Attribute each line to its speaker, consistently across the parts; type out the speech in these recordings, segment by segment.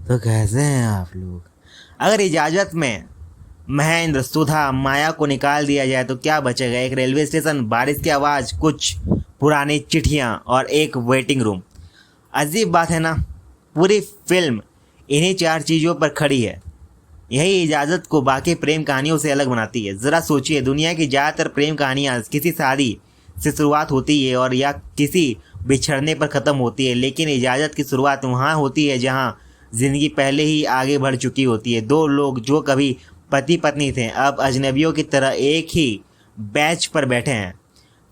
Speaker 1: तो कैसे हैं आप लोग। अगर इजाज़त में महेंद्र, सुधा, माया को निकाल दिया जाए तो क्या बचेगा? एक रेलवे स्टेशन, बारिश की आवाज़, कुछ पुरानी चिट्ठियाँ और एक वेटिंग रूम। अजीब बात है ना, पूरी फिल्म इन्हीं चार चीज़ों पर खड़ी है। यही इजाज़त को बाकी प्रेम कहानियों से अलग बनाती है। ज़रा सोचिए, दुनिया की ज़्यादातर प्रेम कहानियाँ किसी शादी से शुरुआत होती है और या किसी बिछड़ने पर ख़त्म होती है, लेकिन इजाज़त की शुरुआत वहाँ होती है जहाँ ज़िंदगी पहले ही आगे बढ़ चुकी होती है। दो लोग जो कभी पति पत्नी थे, अब अजनबियों की तरह एक ही बेंच पर बैठे हैं।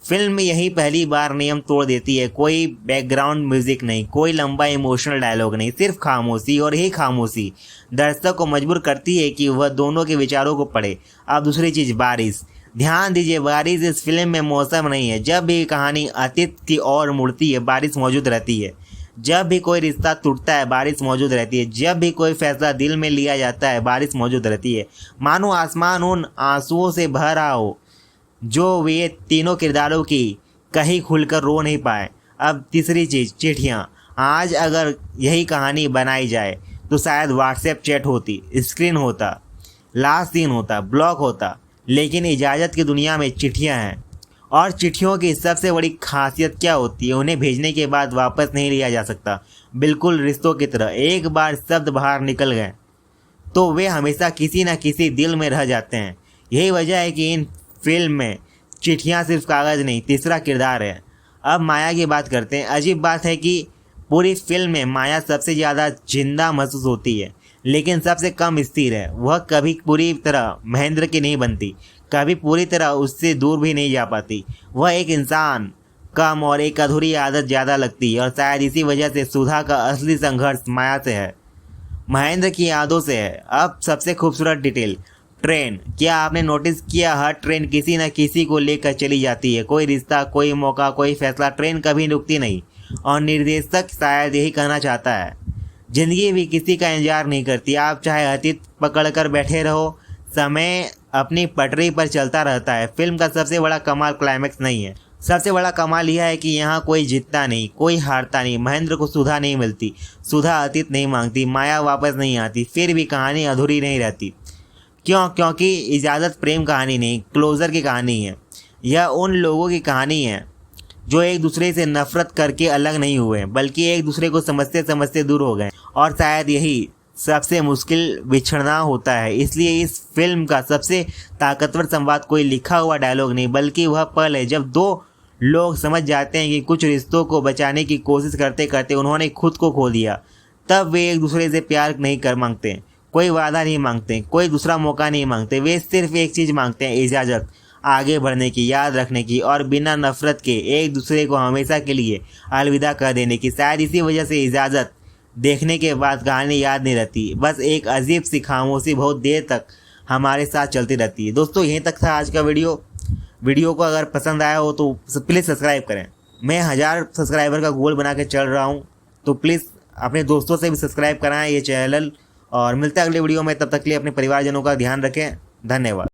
Speaker 1: फिल्म में यही पहली बार नियम तोड़ देती है। कोई बैकग्राउंड म्यूजिक नहीं, कोई लंबा इमोशनल डायलॉग नहीं, सिर्फ खामोशी, और यही खामोशी दर्शक को मजबूर करती है कि वह दोनों के विचारों को पढ़े। अब दूसरी चीज़, बारिश। ध्यान दीजिए, बारिश इस फिल्म में मौसम नहीं है। जब भी कहानी अतीत की ओर मुड़ती है, बारिश मौजूद रहती है। जब भी कोई रिश्ता टूटता है, बारिश मौजूद रहती है। जब भी कोई फैसला दिल में लिया जाता है, बारिश मौजूद रहती है। मानो आसमान उन आंसुओं से भर रहा हो जो वे तीनों किरदारों की कहीं खुलकर रो नहीं पाए। अब तीसरी चीज़, चिट्ठियाँ। आज अगर यही कहानी बनाई जाए तो शायद व्हाट्सएप चैट होती, स्क्रीन होता, लास्ट सीन होता, ब्लॉग होता, लेकिन इजाज़त की दुनिया में चिट्ठियाँ हैं। और चिट्ठियों की सबसे बड़ी खासियत क्या होती है? उन्हें भेजने के बाद वापस नहीं लिया जा सकता। बिल्कुल रिश्तों की तरह, एक बार शब्द बाहर निकल गए तो वे हमेशा किसी न किसी दिल में रह जाते हैं। यही वजह है कि इन फिल्म में चिट्ठियाँ सिर्फ कागज़ नहीं, तीसरा किरदार है। अब माया की बात करते हैं। अजीब बात है कि पूरी फिल्म में माया सबसे ज़्यादा जिंदा महसूस होती है, लेकिन सबसे कम स्थिर है। वह कभी पूरी तरह महेंद्र की नहीं बनती, कभी पूरी तरह उससे दूर भी नहीं जा पाती। वह एक इंसान कम और एक अधूरी आदत ज़्यादा लगती है, और शायद इसी वजह से सुधा का असली संघर्ष माया से है, महेंद्र की यादों से है। अब सबसे खूबसूरत डिटेल, ट्रेन। क्या आपने नोटिस किया, हर ट्रेन किसी न किसी को लेकर चली जाती है। कोई रिश्ता, कोई मौका, कोई फैसला, ट्रेन कभी रुकती नहीं। और निर्देशक शायद यही कहना चाहता है, जिंदगी भी किसी का इंतजार नहीं करती। आप चाहे अतीत पकड़ कर बैठे रहो, समय अपनी पटरी पर चलता रहता है। फिल्म का सबसे बड़ा कमाल क्लाइमैक्स नहीं है, सबसे बड़ा कमाल यह है कि यहाँ कोई जीतता नहीं, कोई हारता नहीं। महेंद्र को सुधा नहीं मिलती, सुधा अतीत नहीं मांगती, माया वापस नहीं आती, फिर भी कहानी अधूरी नहीं रहती। क्यों? क्योंकि इजाज़त प्रेम कहानी नहीं, क्लोज़र की कहानी है। यह उन लोगों की कहानी है जो एक दूसरे से नफरत करके अलग नहीं हुए, बल्कि एक दूसरे को समझते समझते दूर हो गए। और शायद यही सबसे मुश्किल बिछड़ना होता है। इसलिए इस फिल्म का सबसे ताकतवर संवाद कोई लिखा हुआ डायलॉग नहीं, बल्कि वह पल है जब दो लोग समझ जाते हैं कि कुछ रिश्तों को बचाने की कोशिश करते करते उन्होंने खुद को खो दिया। तब वे एक दूसरे से प्यार नहीं कर मांगते, कोई वादा नहीं मांगते, कोई दूसरा मौका नहीं मांगते। वे सिर्फ एक चीज़ मांगते हैं, इजाज़त आगे बढ़ने की, याद रखने की, और बिना नफरत के एक दूसरे को हमेशा के लिए अलविदा कर देने की। शायद इसी वजह से इजाज़त देखने के बाद कहानी याद नहीं रहती, बस एक अजीब सी खामोशी बहुत देर तक हमारे साथ चलती रहती है। दोस्तों, यहीं तक था आज का वीडियो को अगर पसंद आया हो तो प्लीज़ सब्सक्राइब करें। मैं 1000 सब्सक्राइबर का गोल बना के चल रहा हूँ, तो प्लीज़ अपने दोस्तों से भी सब्सक्राइब कराएं ये चैनल। और मिलते हैं अगले वीडियो में, तब तक के लिए अपने परिवारजनों का ध्यान रखें। धन्यवाद।